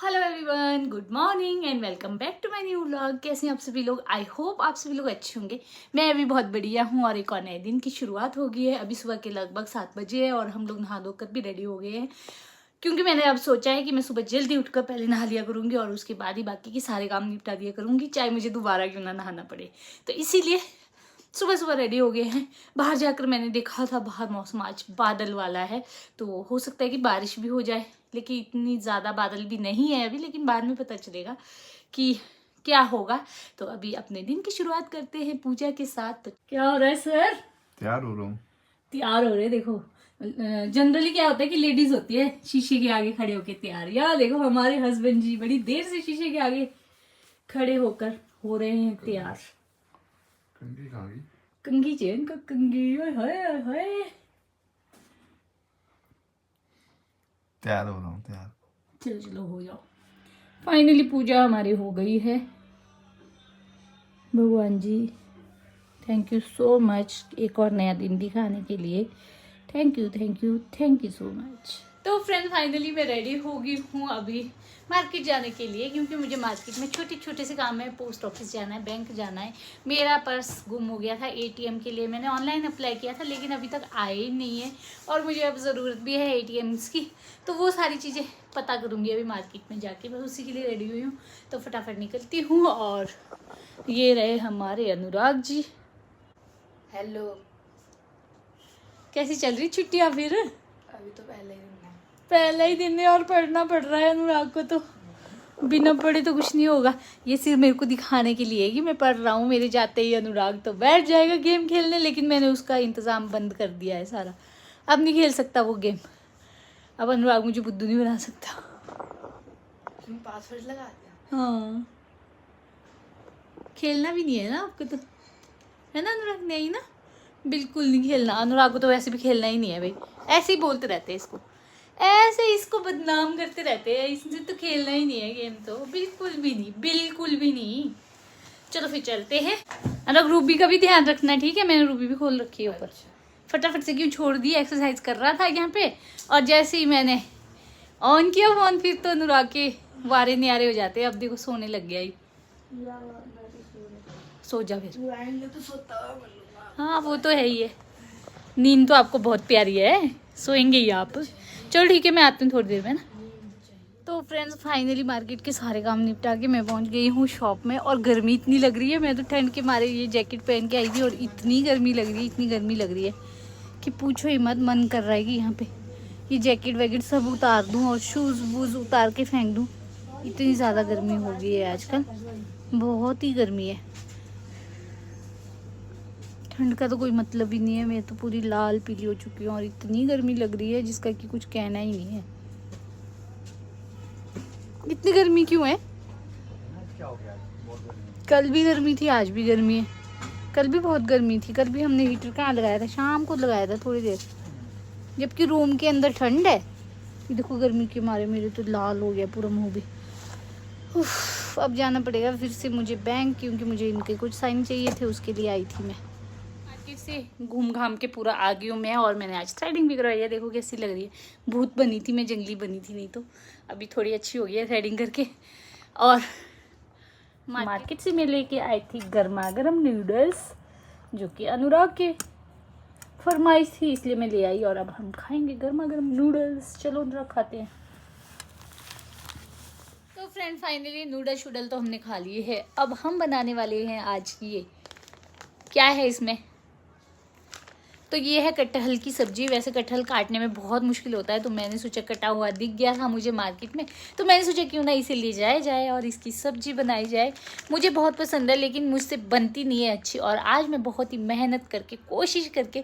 Hello everyone, good morning and welcome back to my new vlog. कैसे हैं आप सभी लोग? आई होप आप सभी लोग अच्छे होंगे। मैं अभी बहुत बढ़िया हूँ और एक और नए दिन की शुरुआत हो गई है। अभी सुबह के लगभग 7 बजे है और हम लोग नहा धोकर भी रेडी हो गए हैं, क्योंकि मैंने अब सोचा है कि मैं सुबह जल्दी उठकर पहले नहा लिया करूँगी और उसके बाद ही बाकी के सारे काम निपटा दिया करूँगी, चाहे मुझे दोबारा क्यों ना नहाना पड़े। तो इसीलिए सुबह सुबह रेडी हो गए हैं। बाहर जाकर मैंने देखा था, बाहर मौसम आज बादल वाला है, तो हो सकता है कि बारिश भी हो जाए, लेकिन इतनी ज़्यादा बादल भी नहीं है अभी। लेकिन बाद में पता चलेगा कि क्या होगा। तो अभी अपने दिन की शुरुआत करते हैं पूजा के साथ। तो क्या हो रहा है सर? तैयार हो रहा हूँ। तैयार हो रहे? देखो, जनरली क्या होता है कि लेडीज होती है शीशे के आगे खड़े होके तैयार। यार देखो, हमारे हस्बैंड जी बड़ी देर से शीशे के आगे खड़े होकर हो रहे हैं तैयार। कंघी कहाँ गई? कंघी चेन का कंघी, ओए होए ओए होए। तैयार हो रहा हूँ, तैयार। चलो चलो हो जाओ। फाइनली पूजा हमारी हो गई है। भगवान जी थैंक यू सो मच एक और नया दिन दिखाने के लिए। Thank you thank you thank you so much. तो फ्रेंड फाइनली मैं रेडी हो गई हूँ अभी मार्केट जाने के लिए, क्योंकि मुझे मार्केट में छोटे छोटे से काम है। पोस्ट ऑफिस जाना है, बैंक जाना है। मेरा पर्स गुम हो गया था एटीएम के लिए। मैंने ऑनलाइन अप्लाई किया था लेकिन अभी तक आया ही नहीं है और मुझे अब ज़रूरत भी है एटीएम्स की। तो वो सारी चीज़ें पता करूँगी अभी मार्केट में जाके। मैं उसी के लिए रेडी हुई हूँ, तो फटाफट निकलती हूँ। और ये रहे हमारे अनुराग जी। हेलो। कैसी चल रही छुट्टियाँ फिर? अभी तो पहला ही दिन है और पढ़ना पड़ रहा है अनुराग को। तो बिना पढ़े तो कुछ नहीं होगा। ये सिर्फ मेरे को दिखाने के लिए है कि मैं पढ़ रहा हूँ। मेरे जाते ही अनुराग तो बैठ जाएगा गेम खेलने, लेकिन मैंने उसका इंतज़ाम बंद कर दिया है सारा। अब नहीं खेल सकता वो गेम। अब अनुराग मुझे बुद्धू नहीं बना सकता। तुम पासवर्ड लगा दिया? हाँ, खेलना भी नहीं है ना आपको तो, है ना अनुराग? नहीं ना, बिल्कुल नहीं खेलना। अनुराग को तो वैसे भी खेलना ही नहीं है भाई। ऐसे ही बोलते रहते हैं इसको, ऐसे इसको बदनाम करते रहते हैं। इससे तो खेलना ही नहीं है गेम, तो बिल्कुल भी नहीं, बिल्कुल भी नहीं। चलो फिर चलते हैं। अनुराग रूबी का भी ध्यान रखना, ठीक है? मैंने रूबी भी खोल रखी है ऊपर। फटाफट से क्यों छोड़ दी, एक्सरसाइज कर रहा था यहाँ पे, और जैसे ही मैंने ऑन किया फोन फिर तो अनुराग के वारे न्यारे हो जाते हैं। अब देखो सोने लग गया ही। सो जा फिर। तो सोता हुआ हाँ वो तो है ही है, नींद तो आपको बहुत प्यारी है, सोएंगे ही आप। चलो ठीक है, मैं आती हूँ थोड़ी देर में ना। तो फ्रेंड्स फाइनली मार्केट के सारे काम निपटा के मैं पहुँच गई हूँ शॉप में। और गर्मी इतनी लग रही है, मैं तो ठंड के मारे ये जैकेट पहन के आई थी और इतनी गर्मी लग रही है, इतनी गर्मी लग रही है कि पूछो ही मत। मन कर रहा है कि यहाँ पे ये जैकेट वैकेट सब उतार दूँ और शूज़ वूज़ उतार के फेंक दूँ। इतनी ज़्यादा गर्मी हो गई है आजकल, बहुत ही गर्मी है। ठंड का तो कोई मतलब ही नहीं है। मैं तो पूरी लाल पीली हो चुकी हूँ और इतनी गर्मी लग रही है जिसका कि कुछ कहना ही नहीं है। इतनी गर्मी क्यों है? कल भी गर्मी थी, आज भी गर्मी है। कल भी बहुत गर्मी थी। कल भी हमने हीटर कहाँ लगाया था? शाम को लगाया था थोड़ी देर, जबकि रूम के अंदर ठंड है। ये देखो गर्मी के मारे मेरे तो लाल हो गया पूरा मुँह भी। उफ, अब जाना पड़ेगा फिर से मुझे बैंक, क्योंकि मुझे इनके कुछ साइन चाहिए थे, उसके लिए आई थी मैं। मार्केट से घूम घाम के पूरा आ गई हूँ मैं, और मैंने आज थ्रेडिंग भी करवाई है। देखो कैसी लग रही है। भूत बनी थी मैं, जंगली बनी थी, नहीं तो अभी थोड़ी अच्छी हो गई है थ्रेडिंग करके। और मार्केट से मैं लेके आई थी गर्मा गर्म नूडल्स, जो कि अनुराग के फरमाइश थी, इसलिए मैं ले आई। और अब हम खाएंगे गर्मा गर्म नूडल्स। चलो अनुराग खाते हैं। तो फ्रेंड फाइनली नूडल शूडल तो हमने खा लिए है। अब हम बनाने वाले हैं आज ये, क्या है इसमें, तो ये है कटहल की सब्जी। वैसे कटहल काटने में बहुत मुश्किल होता है, तो मैंने सोचा कटा हुआ दिख गया था मुझे मार्केट में, तो मैंने सोचा क्यों ना इसे ले जाया जाए और इसकी सब्जी बनाई जाए। मुझे बहुत पसंद है लेकिन मुझसे बनती नहीं है अच्छी, और आज मैं बहुत ही मेहनत करके कोशिश करके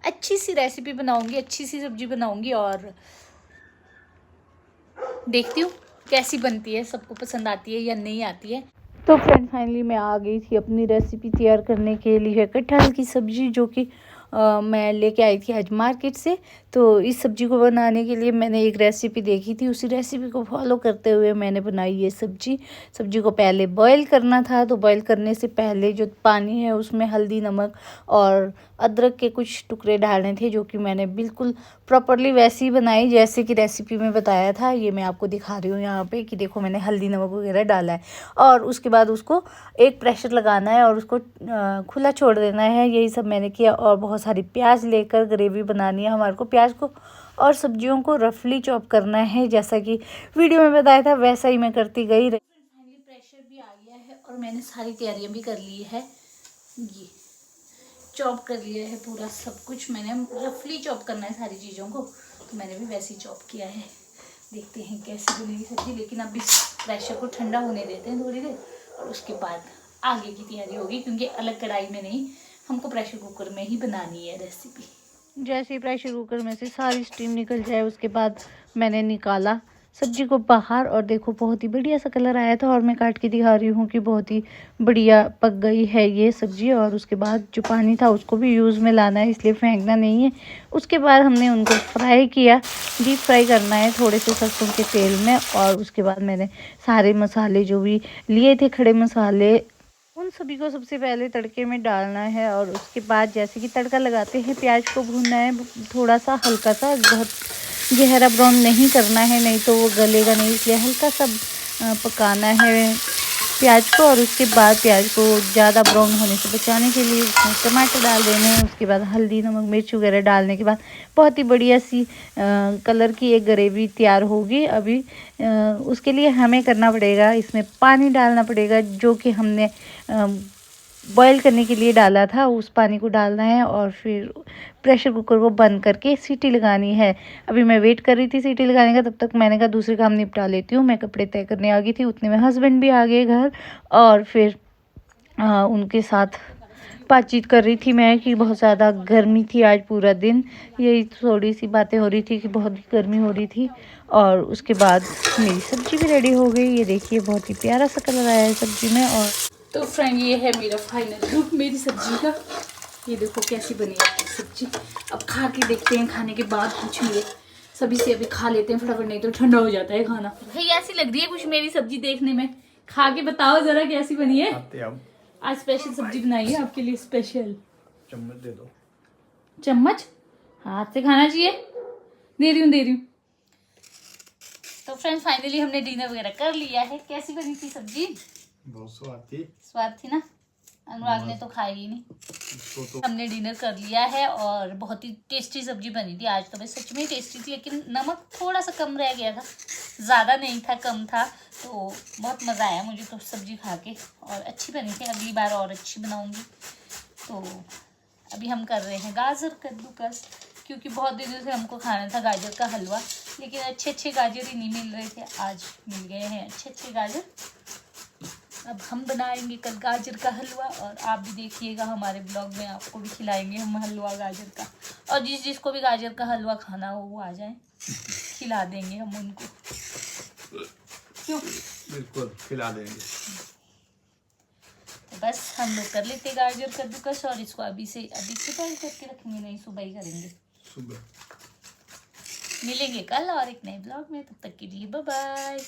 अच्छी सी रेसिपी बनाऊंगी, अच्छी सी सब्जी बनाऊंगी और देखती हूँ कैसी बनती है, सबको पसंद आती है या नहीं आती है। तो फ्रेंड फाइनली मैं आ गई थी अपनी रेसिपी तैयार करने के लिए, कटहल की सब्जी, जो कि मैं लेके आई थी आज मार्केट से। तो इस सब्जी को बनाने के लिए मैंने एक रेसिपी देखी थी, उसी रेसिपी को फॉलो करते हुए मैंने बनाई ये सब्जी। सब्जी को पहले बॉईल करना था, तो बॉईल करने से पहले जो पानी है उसमें हल्दी, नमक और अदरक के कुछ टुकड़े डालने थे, जो कि मैंने बिल्कुल प्रॉपरली वैसी ही बनाई जैसे कि रेसिपी में बताया था। ये मैं आपको दिखा रही हूँ यहाँ पे कि देखो मैंने हल्दी नमक वगैरह डाला है, और उसके बाद उसको एक प्रेशर लगाना है और उसको खुला छोड़ देना है। यही सब मैंने किया। और बहुत सारी प्याज लेकर ग्रेवी बनानी है हमारे को। प्याज को और सब्जियों को रफली चॉप करना है, जैसा कि वीडियो में बताया था वैसा ही मैं करती गई। फाइनली प्रेशर भी आ गया है और मैंने सारी तैयारियां भी कर ली है। ये चॉप कर लिया है पूरा सब कुछ। मैंने रफली चॉप करना है सारी चीज़ों को, तो मैंने भी वैसे ही चॉप किया है। देखते हैं कैसी बनेगी सब्जी, लेकिन अब इस प्रेशर को ठंडा होने देते हैं थोड़ी देर, और उसके बाद आगे की तैयारी होगी, क्योंकि अलग कढ़ाई में नहीं, हमको प्रेशर कुकर में ही बनानी है रेसिपी। जैसे ही प्रेशर कुकर में से सारी स्टीम निकल जाए उसके बाद मैंने निकाला सब्जी को बाहर, और देखो बहुत ही बढ़िया सा कलर आया था। और मैं काट के दिखा रही हूँ कि बहुत ही बढ़िया पक गई है ये सब्जी। और उसके बाद जो पानी था उसको भी यूज़ में लाना है, इसलिए फेंकना नहीं है। उसके बाद हमने उनको फ्राई किया, डीप फ्राई करना है थोड़े से सरसों के तेल में। और उसके बाद मैंने सारे मसाले जो भी लिए थे, खड़े मसाले, उन सभी को सबसे पहले तड़के में डालना है। और उसके बाद जैसे कि तड़का लगाते हैं प्याज को भूनना है थोड़ा सा, हल्का सा, बहुत गहरा ब्राउन नहीं करना है, नहीं तो वो गलेगा नहीं, इसलिए हल्का सा पकाना है प्याज को। और उसके बाद प्याज को ज़्यादा ब्राउन होने से बचाने के लिए उसमें टमाटर डाल देने हैं। उसके बाद हल्दी नमक मिर्च वगैरह डालने के बाद बहुत ही बढ़िया सी कलर की एक ग्रेवी तैयार होगी। अभी उसके लिए हमें करना पड़ेगा, इसमें पानी डालना पड़ेगा जो कि हमने बॉईल करने के लिए डाला था, उस पानी को डालना है। और फिर प्रेशर कुकर को बंद करके सीटी लगानी है। अभी मैं वेट कर रही थी सीटी लगाने का, तब तक मैंने कहा दूसरे काम निपटा लेती हूँ। मैं कपड़े तय करने आ गई थी, उतने में हस्बैंड भी आ गए घर, और फिर उनके साथ बातचीत कर रही थी मैं कि बहुत ज़्यादा गर्मी थी आज पूरा दिन। यही थोड़ी सी बातें हो रही थी कि बहुत गर्मी हो रही थी। और उसके बाद मेरी सब्ज़ी भी रेडी हो गई। ये देखिए बहुत ही प्यारा सा कलर आया है सब्ज़ी में। और तो फ्रेंड ये है मेरा फाइनल लुक मेरी सब्ज़ी का। ये देखो कैसी बनी है सब्ज़ी। अब खा के देखते हैं, खाने के बाद पूछेंगे सभी से। अभी खा लेते हैं फटाफट, नहीं तो ठंडा हो जाता है खाना। भाई ऐसी लग रही है कुछ मेरी सब्ज़ी देखने में, खा के बताओ ज़रा कैसी बनी है। आज स्पेशल सब्जी बनाई है आपके लिए, स्पेशल। चम्मच दे दो। चम्मच हाथ से खाना चाहिए। दे रही हूँ। तो फ्रेंड्स फाइनली हमने डिनर वगैरह कर लिया है। कैसी बनी थी सब्जी? बहुत स्वाद थी ना। अनुराग ने तो खाई ही नहीं। तो हमने डिनर कर लिया है और बहुत ही टेस्टी सब्जी बनी थी आज तो। मैं सच में टेस्टी थी, लेकिन नमक थोड़ा सा कम रह गया था, ज़्यादा नहीं था, कम था। तो बहुत मज़ा आया मुझे तो सब्जी खा के, और अच्छी बनी थी। अगली बार और अच्छी बनाऊंगी। तो अभी हम कर रहे हैं गाजर कद्दूकस, क्योंकि बहुत दिनों से हमको खाना था गाजर का हलवा, लेकिन अच्छे गाजर ही नहीं मिल रहे थे। आज मिल गए हैं अच्छे गाजर। अब हम बनाएंगे कल गाजर का हलवा, और आप भी देखिएगा हमारे ब्लॉग में, आपको भी खिलाएंगे हम हलवा गाजर का। और जिसको भी गाजर का हलवा खाना हो वो आ जाए, खिला देंगे हम उनको। क्यों? बिल्कुल खिला देंगे। तो बस हम लोग कर लेते गाजर कद्दूकस, और इसको अभी से बॉईल करके रखेंगे, नहीं सुबह ही करेंगे। सुबह मिलेंगे कल और एक नए ब्लॉग में, तब तक के लिए बाय बाय।